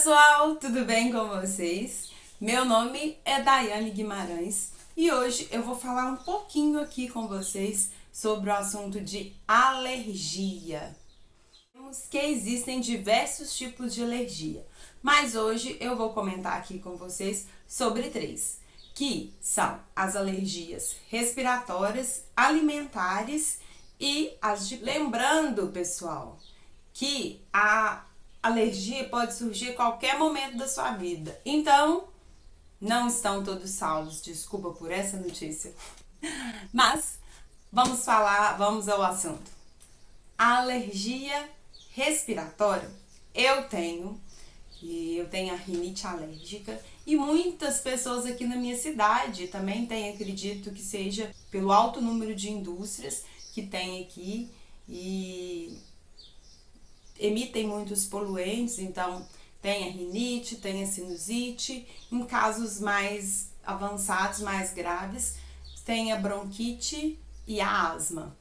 pessoal, tudo bem com vocês? Meu nome é Daiane Guimarães e hoje eu vou falar um pouquinho aqui com vocês sobre o assunto de alergia. Sabemos que existem diversos tipos de alergia, mas hoje eu vou comentar aqui com vocês sobre três, que são as alergias respiratórias, alimentares e as de... Lembrando, pessoal, que a alergia pode surgir a qualquer momento da sua vida. Então, não estão todos salvos. Desculpa por essa notícia. Mas vamos ao assunto. A alergia respiratória, eu tenho a rinite alérgica e muitas pessoas aqui na minha cidade também têm, acredito que seja pelo alto número de indústrias que tem aqui e emitem muitos poluentes, então tem a rinite, tem a sinusite. Em casos mais avançados, mais graves, tem a bronquite e a asma.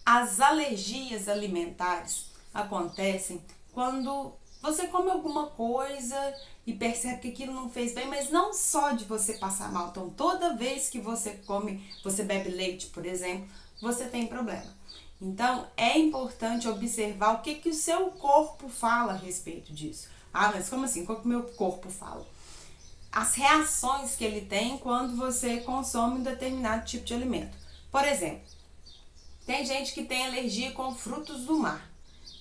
As alergias alimentares acontecem quando você come alguma coisa e percebe que aquilo não fez bem, mas não só de você passar mal. Então, toda vez que você come, você bebe leite, por exemplo, você tem problema. Então, é importante observar o que o seu corpo fala a respeito disso. Ah, mas como assim? Como que o meu corpo fala? As reações que ele tem quando você consome um determinado tipo de alimento. Por exemplo, tem gente que tem alergia com frutos do mar.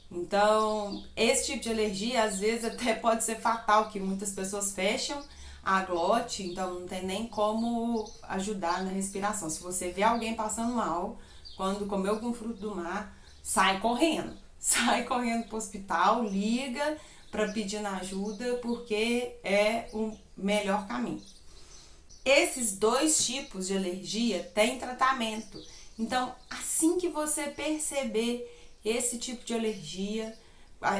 Então, esse tipo de alergia às vezes até pode ser fatal, que muitas pessoas fecham a glote, então não tem nem como ajudar na respiração. Se você vê alguém passando mal, quando comeu algum fruto do mar, sai correndo para o hospital, liga para pedir ajuda, porque é o melhor caminho. Esses dois tipos de alergia têm tratamento. Então, assim que você perceber esse tipo de alergia,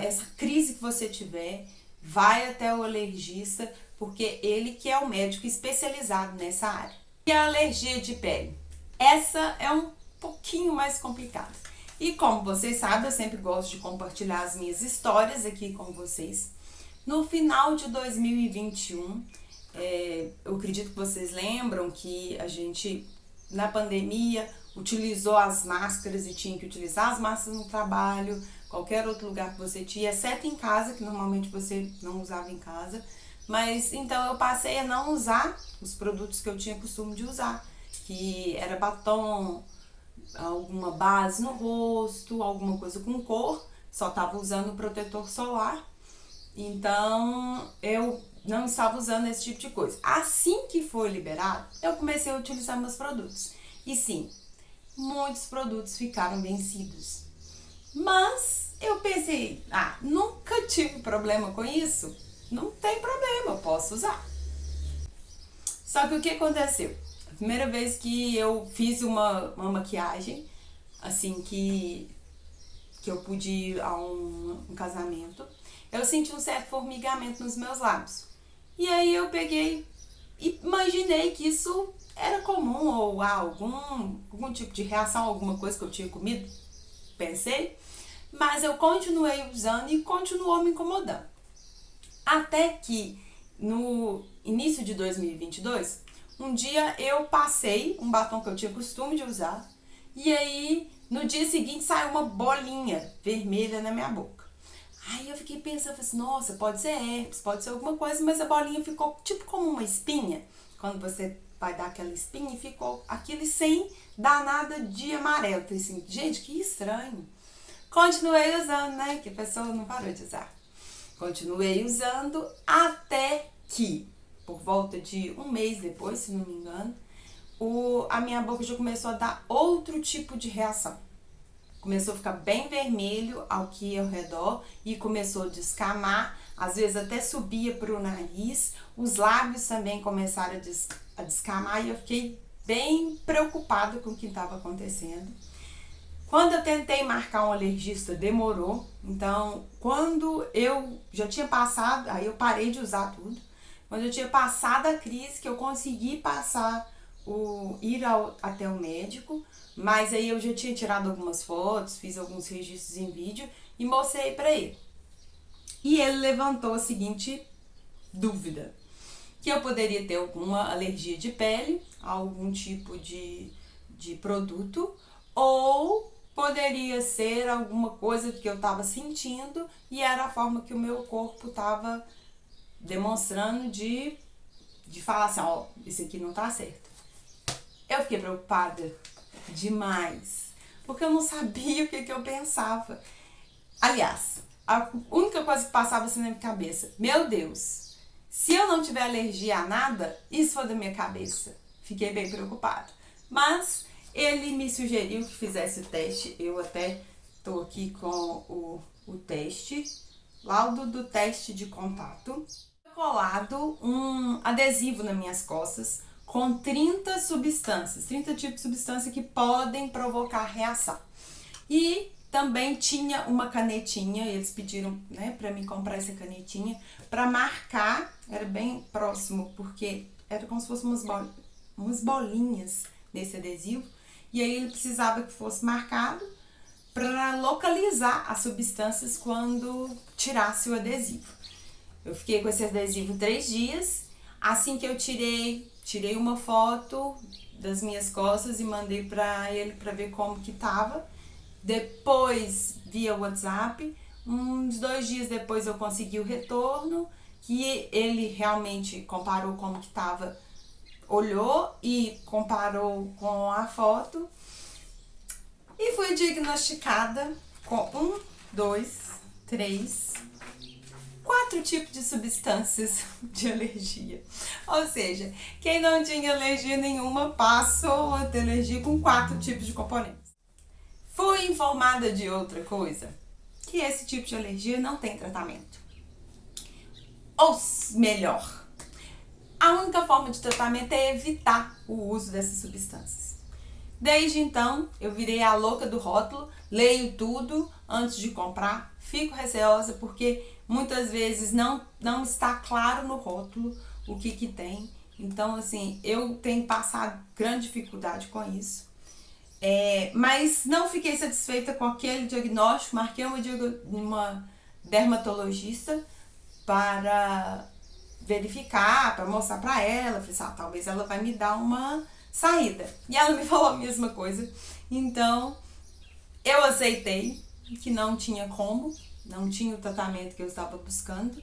essa crise que você tiver, vai até o alergista, porque ele que é o médico especializado nessa área. E a alergia de pele? Essa é um pouquinho mais complicada. E como vocês sabem, eu sempre gosto de compartilhar as minhas histórias aqui com vocês. No final de 2021, eu acredito que vocês lembram que a gente, na pandemia, utilizou as máscaras e tinha que utilizar as máscaras no trabalho, qualquer outro lugar que você tinha, exceto em casa, que normalmente você não usava em casa. Mas então eu passei a não usar os produtos que eu tinha costume de usar, que era batom, alguma base no rosto, alguma coisa com cor, só estava usando o protetor solar. Então eu não estava usando esse tipo de coisa. Assim que foi liberado, eu comecei a utilizar meus produtos. E sim, muitos produtos ficaram vencidos. Mas eu pensei, nunca tive problema com isso, não tem problema, eu posso usar. Só que o que aconteceu? A primeira vez que eu fiz uma maquiagem, assim que eu pude ir a um casamento, eu senti um certo formigamento nos meus lábios. E aí eu peguei e imaginei que isso era comum ou algum tipo de reação a alguma coisa que eu tinha comido. Pensei, mas eu continuei usando e continuou me incomodando. Até que no início de 2022, um dia eu passei um batom que eu tinha costume de usar e aí no dia seguinte saiu uma bolinha vermelha na minha boca. Aí eu fiquei pensando, assim, nossa, pode ser herpes, pode ser alguma coisa, mas a bolinha ficou tipo como uma espinha. Quando você vai dar aquela espinha e ficou aquilo sem dar nada de amarelo. Eu falei assim, gente, que estranho. Continuei usando, né? Que a pessoa não parou de usar. Continuei usando até que, por volta de um mês depois, se não me engano, a minha boca já começou a dar outro tipo de reação. Começou a ficar bem vermelho aqui ao redor e começou a descamar, às vezes até subia para o nariz, os lábios também começaram a descamar e eu fiquei bem preocupada com o que estava acontecendo. Quando eu tentei marcar um alergista, demorou. Então, quando eu já tinha passado, aí eu parei de usar tudo. Quando eu tinha passado a crise, que eu consegui ir até o médico, mas aí eu já tinha tirado algumas fotos, fiz alguns registros em vídeo e mostrei para ele. E ele levantou a seguinte dúvida: que eu poderia ter alguma alergia de pele a algum tipo de produto, ou poderia ser alguma coisa que eu estava sentindo e era a forma que o meu corpo estava demonstrando de falar assim, ó, isso aqui não tá certo. Eu fiquei preocupada demais, porque eu não sabia o que eu pensava. Aliás, a única coisa que passava assim na minha cabeça: meu Deus, se eu não tiver alergia a nada, isso foi da minha cabeça. Fiquei bem preocupada. Mas ele me sugeriu que fizesse o teste. Eu até tô aqui com o teste, laudo do teste de contato. Colado um adesivo nas minhas costas com 30 substâncias, 30 tipos de substância que podem provocar reação. E também tinha uma canetinha, eles pediram, né, para mim comprar essa canetinha para marcar, era bem próximo, porque era como se fossem umas bolinhas nesse adesivo, e aí ele precisava que fosse marcado para localizar as substâncias quando tirasse o adesivo. Eu fiquei com esse adesivo 3 dias, assim que eu tirei uma foto das minhas costas e mandei para ele para ver como que tava. Depois, via WhatsApp, uns 2 dias depois eu consegui o retorno, que ele realmente comparou como que tava, olhou e comparou com a foto, e fui diagnosticada com 4 tipos de substâncias de alergia. Ou seja, quem não tinha alergia nenhuma passou a ter alergia com 4 tipos de componentes. Fui informada de outra coisa, que esse tipo de alergia não tem tratamento. Ou melhor, a única forma de tratamento é evitar o uso dessas substâncias. Desde então, eu virei a louca do rótulo, leio tudo antes de comprar, fico receosa porque muitas vezes não está claro no rótulo o que tem. Então, assim, eu tenho passado grande dificuldade com isso. Mas não fiquei satisfeita com aquele diagnóstico, marquei uma dermatologista para verificar, para mostrar para ela. Falei assim, talvez ela vai me dar uma saída. E ela me falou a mesma coisa. Então, eu aceitei que não tinha como, não tinha o tratamento que eu estava buscando.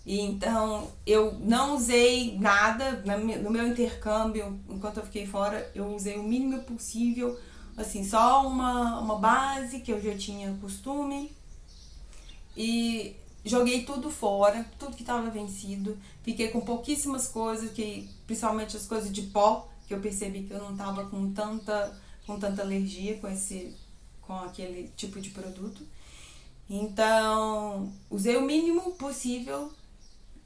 E então, eu não usei nada no meu intercâmbio, enquanto eu fiquei fora, eu usei o mínimo possível, assim, só uma base que eu já tinha costume, e joguei tudo fora, tudo que estava vencido. Fiquei com pouquíssimas coisas, principalmente as coisas de pó, que eu percebi que eu não estava com tanta alergia com aquele tipo de produto. Então, usei o mínimo possível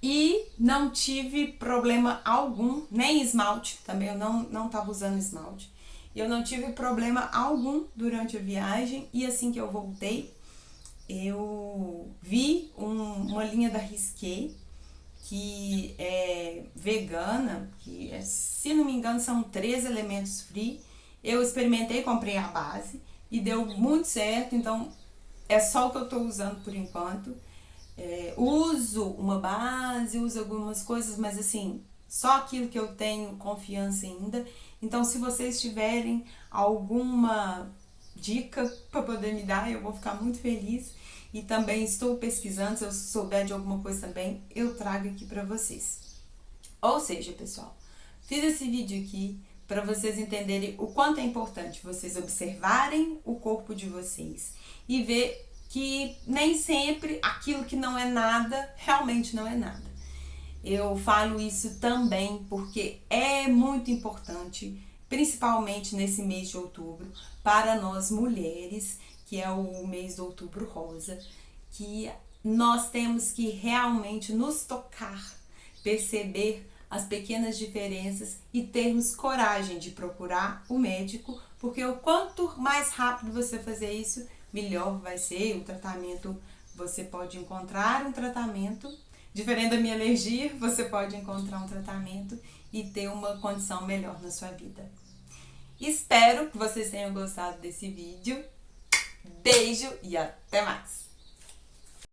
e não tive problema algum, nem esmalte, também eu não estava usando esmalte. Eu não tive problema algum durante a viagem, e assim que eu voltei, eu vi uma linha da Risqué, que é vegana, que se não me engano são 3 elementos free. Eu experimentei, comprei a base e deu muito certo, então é só o que eu estou usando por enquanto. Uso uma base, uso algumas coisas, mas assim, só aquilo que eu tenho confiança ainda. Então, se vocês tiverem alguma dica para poder me dar, eu vou ficar muito feliz. E também estou pesquisando, se eu souber de alguma coisa também, eu trago aqui para vocês. Ou seja, pessoal, fiz esse vídeo aqui para vocês entenderem o quanto é importante vocês observarem o corpo de vocês e ver que nem sempre aquilo que não é nada, realmente não é nada. Eu falo isso também porque é muito importante, principalmente nesse mês de outubro, para nós mulheres, que é o mês do Outubro Rosa, que nós temos que realmente nos tocar, perceber as pequenas diferenças e termos coragem de procurar o médico, porque o quanto mais rápido você fazer isso, melhor vai ser o tratamento. Você pode encontrar um tratamento, diferente da minha alergia, você pode encontrar um tratamento e ter uma condição melhor na sua vida. Espero que vocês tenham gostado desse vídeo. Beijo e até mais!